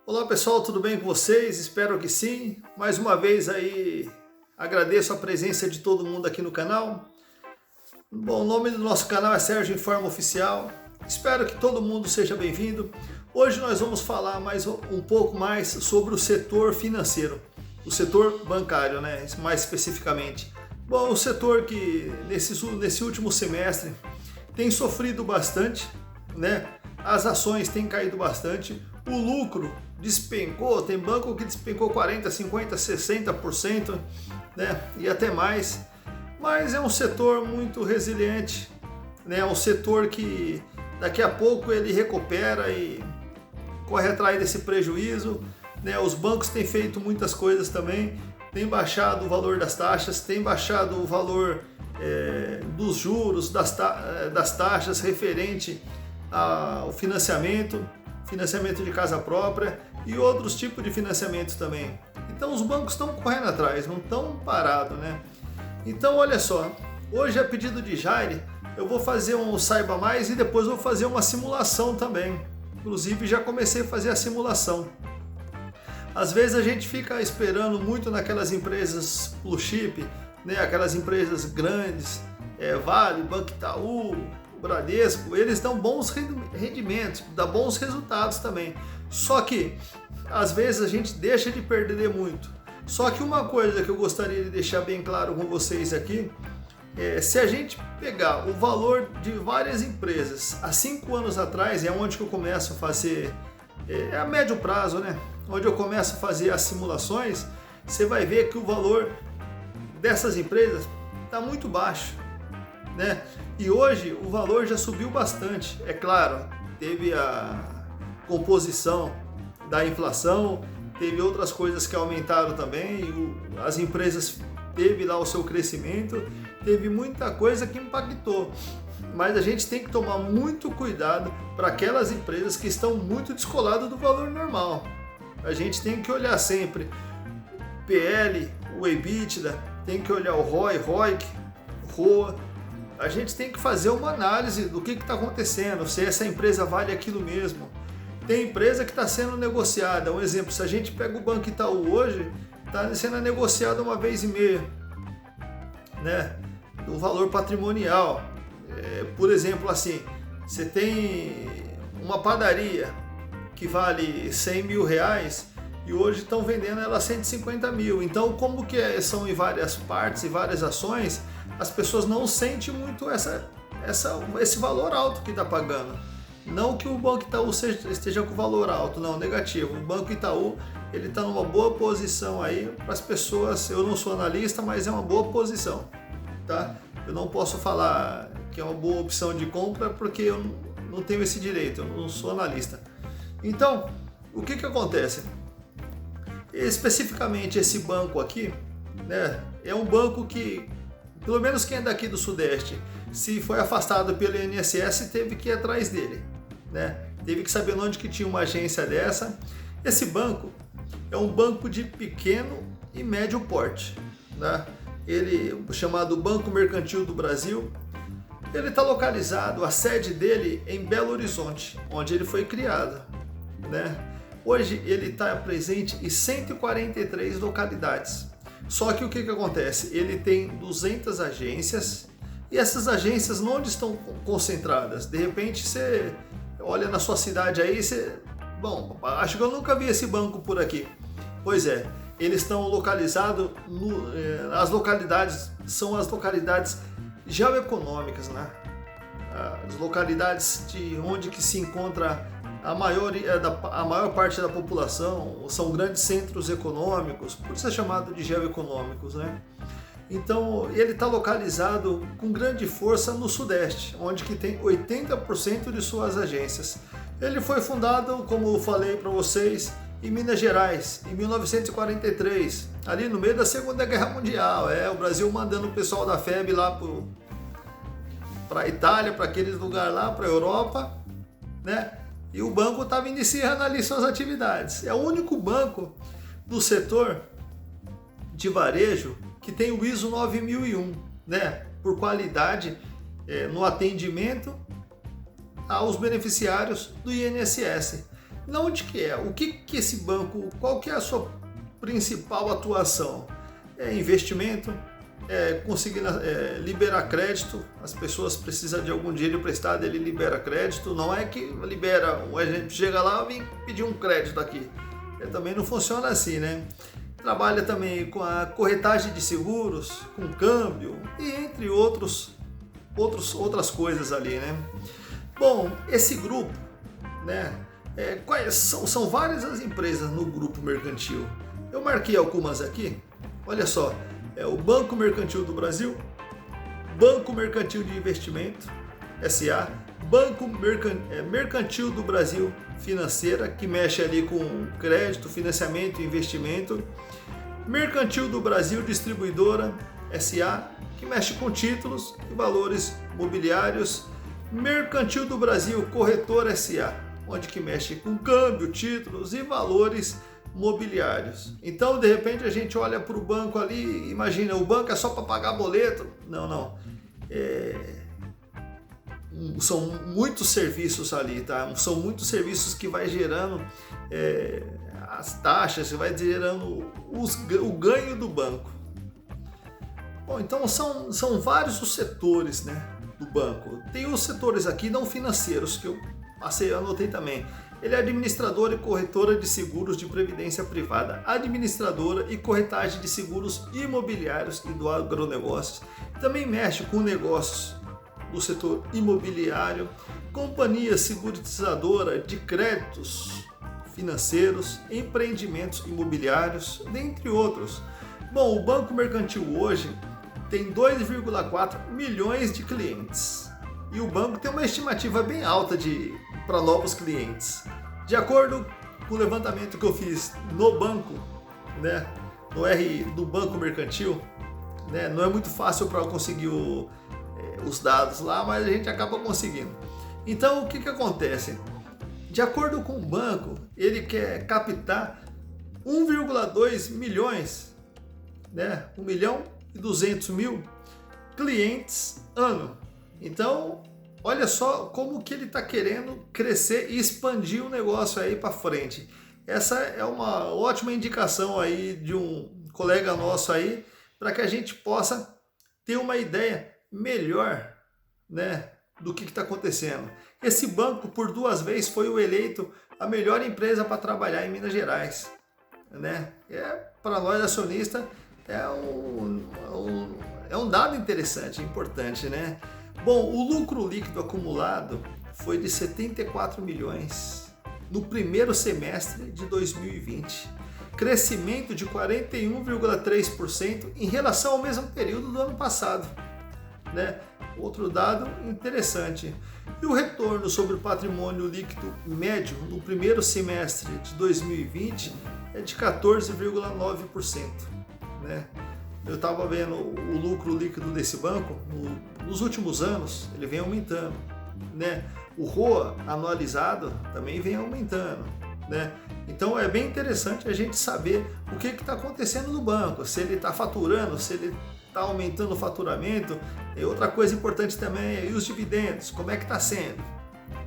Olá pessoal, tudo bem com vocês? Espero que sim. Mais uma vez aí agradeço a presença de todo mundo aqui no canal. Bom, o nome do nosso canal é Sérgio Informa Oficial. Espero que todo mundo seja bem-vindo. Hoje nós vamos falar um pouco mais sobre o setor financeiro, o setor bancário, né? Mais especificamente. Bom, o setor que nesse último semestre tem sofrido bastante, né? As ações têm caído bastante, o lucro despencou, tem banco que despencou 40%, 50%, 60%, né? E até mais. Mas é um setor muito resiliente, né? É um setor que daqui a pouco ele recupera e corre atrás desse prejuízo, né? Os bancos têm feito muitas coisas também, tem baixado o valor das taxas, tem baixado o valor dos juros, das taxas referente ao financiamento de casa própria e outros tipos de financiamento também. Então os bancos estão correndo atrás, não estão parados, né? Então olha só, hoje a pedido de Jaire, eu vou fazer um Saiba Mais e depois vou fazer uma simulação também. Inclusive já comecei a fazer a simulação. Às vezes a gente fica esperando muito naquelas empresas blue chip, né? Aquelas empresas grandes, Vale, Banco Itaú, Bradesco, eles dão bons rendimentos, dão bons resultados também. Só que às vezes a gente deixa de perder muito. Só que uma coisa que eu gostaria de deixar bem claro com vocês aqui se a gente pegar o valor de várias empresas há 5 anos atrás, é onde que eu começo a fazer, a médio prazo, né? Onde eu começo a fazer as simulações, você vai ver que o valor dessas empresas está muito baixo, né? E hoje o valor já subiu bastante. É claro, teve a composição da inflação, teve outras coisas que aumentaram também, as empresas teve lá o seu crescimento, teve muita coisa que impactou. Mas a gente tem que tomar muito cuidado para aquelas empresas que estão muito descoladas do valor normal. A gente tem que olhar sempre PL, o EBITDA, tem que olhar o ROI, ROIC, ROA. A gente tem que fazer uma análise do que está acontecendo, se essa empresa vale aquilo mesmo. Tem empresa que está sendo negociada. Um exemplo, se a gente pega o Banco Itaú hoje, está sendo negociado 1,5 vez, né? O valor patrimonial. Por exemplo, assim, você tem uma padaria que vale 100 mil reais e hoje estão vendendo ela 150 mil. Então, como que são em várias partes e várias ações, as pessoas não sentem muito esse valor alto que está pagando. Não que o Banco Itaú esteja com valor alto, não, negativo. O Banco Itaú ele está numa boa posição aí para as pessoas. Eu não sou analista, mas é uma boa posição, tá? Eu não posso falar que é uma boa opção de compra porque eu não tenho esse direito, eu não sou analista. Então, o que acontece? Especificamente esse banco aqui, né, é um banco que, pelo menos quem é daqui do Sudeste, se foi afastado pelo INSS, teve que ir atrás dele, né? Teve que saber onde que tinha uma agência dessa. Esse banco é um banco de pequeno e médio porte, né? Ele chamado Banco Mercantil do Brasil. Ele está localizado, a sede dele em Belo Horizonte, onde ele foi criado, né? Hoje ele está presente em 143 localidades. Só que o que acontece? Ele tem 200 agências e essas agências onde estão concentradas? De repente você olha na sua cidade aí, bom, acho que eu nunca vi esse banco por aqui. Pois é, eles estão localizados, as localidades são as localidades geoeconômicas, né? As localidades de onde que se encontra a maior parte da população, são grandes centros econômicos, por isso é chamado de geoeconômicos, né? Então ele está localizado com grande força no Sudeste, onde que tem 80% de suas agências. Ele foi fundado, como eu falei para vocês, em Minas Gerais, em 1943, ali no meio da Segunda Guerra Mundial. O Brasil mandando o pessoal da FEB lá para a Itália, para aqueles lugares lá, para a Europa, né? E o banco estava iniciando ali suas atividades. É o único banco do setor de varejo que tem o ISO 9001, né? Por qualidade no atendimento aos beneficiários do INSS. Onde que é? O que esse banco, qual que é a sua principal atuação? É investimento, conseguir liberar crédito. As pessoas precisam de algum dinheiro emprestado, ele libera crédito. Não é que libera, a gente chega lá e vem pedir um crédito aqui. Também não funciona assim, né? Trabalha também com a corretagem de seguros, com câmbio e entre outras coisas ali, né? Bom, esse grupo, né? São várias as empresas no grupo mercantil. Eu marquei algumas aqui. Olha só, o Banco Mercantil do Brasil, Banco Mercantil de Investimento, SA, Banco Mercantil do Brasil Financeira, que mexe ali com crédito, financiamento e investimento, Mercantil do Brasil Distribuidora, SA, que mexe com títulos e valores mobiliários, Mercantil do Brasil Corretora SA, onde que mexe com câmbio, títulos e valores mobiliários. Então, de repente, a gente olha para o banco ali, imagina, o banco é só para pagar boleto? Não. São muitos serviços ali, tá? São muitos serviços que vai gerando as taxas, vai gerando o ganho do banco. Bom, então são vários os setores, né, do banco. Tem os setores aqui não financeiros, que eu anotei também. Ele é administradora e corretora de seguros de previdência privada, administradora e corretagem de seguros imobiliários e do agronegócios. Também mexe com negócios do setor imobiliário, companhia seguritizadora de créditos financeiros, empreendimentos imobiliários, dentre outros. Bom, o Banco Mercantil hoje tem 2,4 milhões de clientes e o banco tem uma estimativa bem alta para novos clientes. De acordo com o levantamento que eu fiz no banco, né, no RI do Banco Mercantil, né, não é muito fácil para conseguir os dados lá, mas a gente acaba conseguindo. Então, o que acontece? De acordo com o banco, ele quer captar 1,2 milhões, né, 1.200.000 clientes ano. Então, olha só como que ele está querendo crescer e expandir o negócio aí para frente. Essa é uma ótima indicação aí de um colega nosso aí, para que a gente possa ter uma ideia melhor, né, do que está acontecendo. Esse banco, por 2 vezes, foi eleito a melhor empresa para trabalhar em Minas Gerais, né? Para nós acionistas é um dado interessante, importante, né? Bom, o lucro líquido acumulado foi de 74 milhões no primeiro semestre de 2020, crescimento de 41,3% em relação ao mesmo período do ano passado, né? Outro dado interessante. E o retorno sobre o patrimônio líquido médio no primeiro semestre de 2020 é de 14,9%, né? Eu estava vendo o lucro líquido desse banco, nos últimos anos, ele vem aumentando, né? O ROA anualizado também vem aumentando, né? Então é bem interessante a gente saber o que está acontecendo no banco, se ele está faturando, se ele está aumentando o faturamento. E outra coisa importante também é os dividendos, como é que está sendo,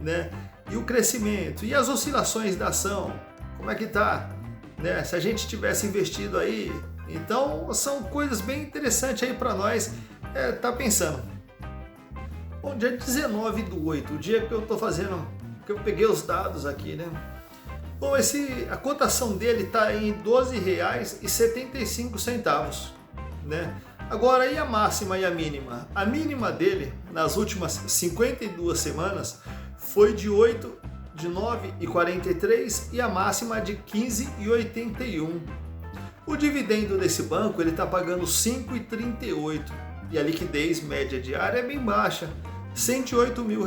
né? E o crescimento, e as oscilações da ação, como é que está, né? Se a gente tivesse investido aí. Então são coisas bem interessantes aí para nós tá pensando. Bom, dia 19/8, o dia que eu estou fazendo, que eu peguei os dados aqui, né? Bom, a cotação dele está em R$ 12,75, né? Agora, e a máxima e a mínima? A mínima dele, nas últimas 52 semanas, foi de 9,43 e a máxima de 15,81. O dividendo desse banco ele está pagando 5,38 e a liquidez média diária é bem baixa, R$108 mil,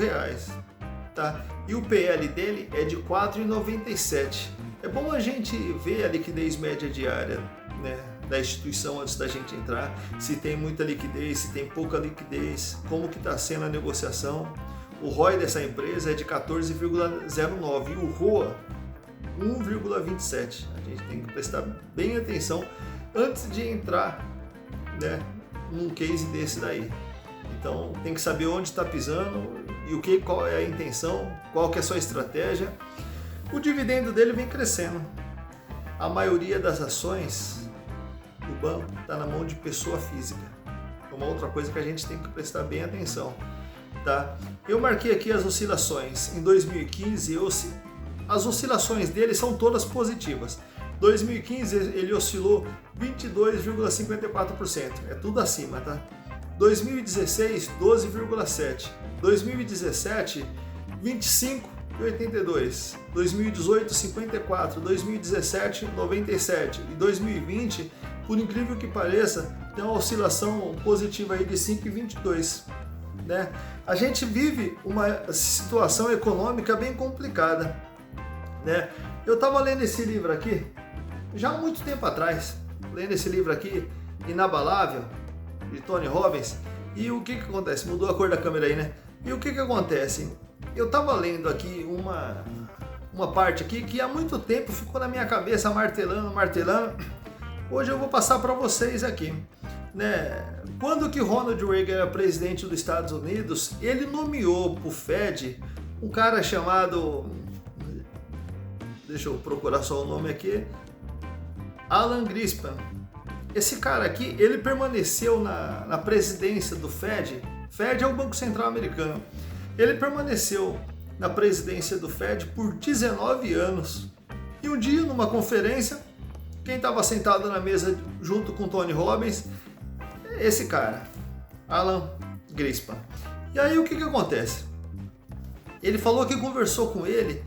tá? E o PL dele é de 4,97. É bom a gente ver a liquidez média diária, né, da instituição antes da gente entrar, se tem muita liquidez, se tem pouca liquidez, como que está sendo a negociação. O ROI dessa empresa é de 14,09 e o ROA 1,27. A gente tem que prestar bem atenção antes de entrar, né, num case desse daí. Então tem que saber onde está pisando e qual é a intenção, qual que é a sua estratégia. o dividendo dele vem crescendo. A maioria das ações do banco está na mão de pessoa física. É uma outra coisa que a gente tem que prestar bem atenção. Tá? Eu marquei aqui as oscilações. Em 2015, as oscilações dele são todas positivas. 2015 ele oscilou 22,54%, é tudo acima, tá? 2016, 12,7%. 2017, 25,82%. 2018, 54%. 2017, 97%. E 2020, por incrível que pareça, tem uma oscilação positiva aí de 5,22%. Né? A gente vive uma situação econômica bem complicada. Né? Eu estava lendo esse livro aqui, já há muito tempo atrás, lendo esse livro aqui, Inabalável, de Tony Robbins, e o que acontece? Mudou a cor da câmera aí, né? E o que acontece? Eu estava lendo aqui uma parte aqui que há muito tempo ficou na minha cabeça, martelando. Hoje eu vou passar para vocês aqui. Né? Quando que Ronald Reagan era presidente dos Estados Unidos, ele nomeou para o Fed um cara chamado, deixa eu procurar só o nome aqui, Alan Greenspan. Esse cara aqui, ele permaneceu na presidência do Fed. Fed é o Banco Central Americano. Ele permaneceu na presidência do Fed por 19 anos. E um dia, numa conferência, quem estava sentado na mesa junto com Tony Robbins, esse cara, Alan Greenspan. E aí o que acontece? Ele falou que conversou com ele,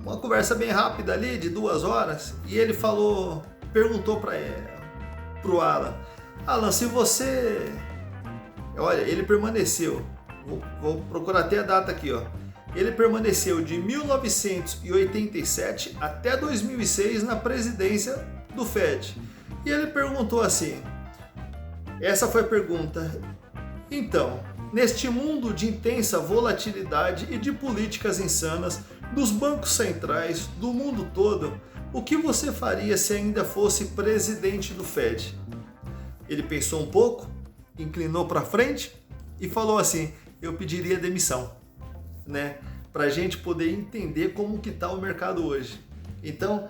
uma conversa bem rápida ali, de 2 horas, e ele perguntou para o Alan, se você... Olha, ele permaneceu, vou procurar até a data aqui, ó. Ele permaneceu de 1987 até 2006 na presidência do Fed. E ele perguntou assim, essa foi a pergunta: então, neste mundo de intensa volatilidade e de políticas insanas dos bancos centrais do mundo todo, o que você faria se ainda fosse presidente do Fed? Ele pensou um pouco, inclinou para frente e falou assim: eu pediria demissão, né? Para a gente poder entender como que está o mercado hoje. Então,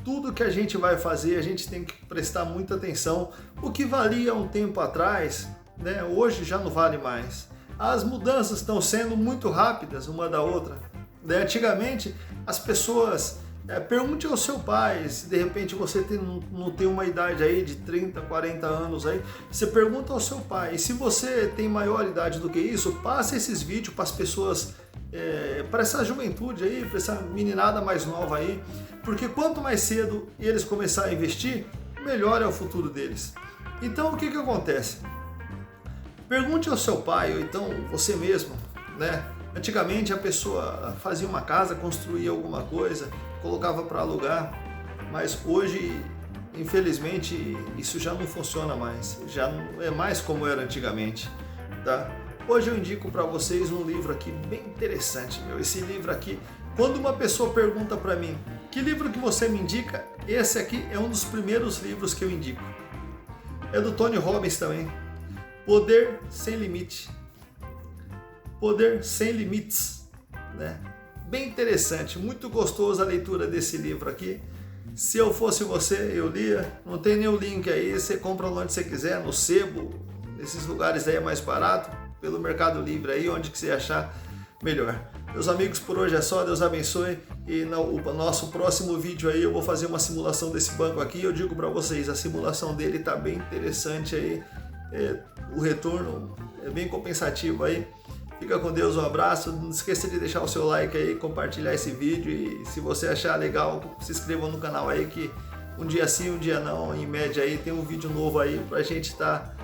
tudo que a gente vai fazer, a gente tem que prestar muita atenção. O que valia um tempo atrás, né, hoje já não vale mais. As mudanças estão sendo muito rápidas uma da outra. Né? Antigamente, as pessoas... pergunte ao seu pai, se de repente você não tem uma idade aí de 30, 40 anos aí, você pergunta ao seu pai. E se você tem maior idade do que isso, passe esses vídeos para as pessoas, para essa juventude aí, para essa meninada mais nova aí, porque quanto mais cedo eles começarem a investir, melhor é o futuro deles. Então o que acontece? Pergunte ao seu pai, ou então você mesmo, né? Antigamente a pessoa fazia uma casa, construía alguma coisa, colocava para alugar, mas hoje, infelizmente, isso já não funciona mais, já não é mais como era antigamente, tá? Hoje eu indico para vocês um livro aqui bem interessante, meu. Esse livro aqui, quando uma pessoa pergunta para mim, que livro que você me indica? Esse aqui é um dos primeiros livros que eu indico. É do Tony Robbins também, Poder Sem Limite. Poder Sem Limites, né? Bem interessante, muito gostoso a leitura desse livro aqui. Se eu fosse você, eu lia. Não tem nenhum link aí, você compra onde você quiser, no sebo, nesses lugares aí é mais barato, pelo Mercado Livre aí, onde que você achar melhor. Meus amigos, por hoje é só, Deus abençoe, e no nosso próximo vídeo aí eu vou fazer uma simulação desse banco aqui. Eu digo para vocês, a simulação dele tá bem interessante aí, o retorno é bem compensativo aí. Fica com Deus, um abraço, não esqueça de deixar o seu like aí, compartilhar esse vídeo, e se você achar legal, se inscreva no canal aí, que um dia sim, um dia não, em média aí tem um vídeo novo aí pra gente estar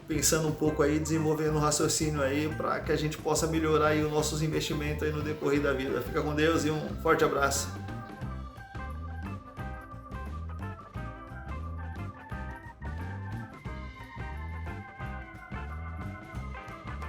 pensando um pouco aí, desenvolvendo um raciocínio aí, para que a gente possa melhorar aí os nossos investimentos aí no decorrer da vida. Fica com Deus e um forte abraço.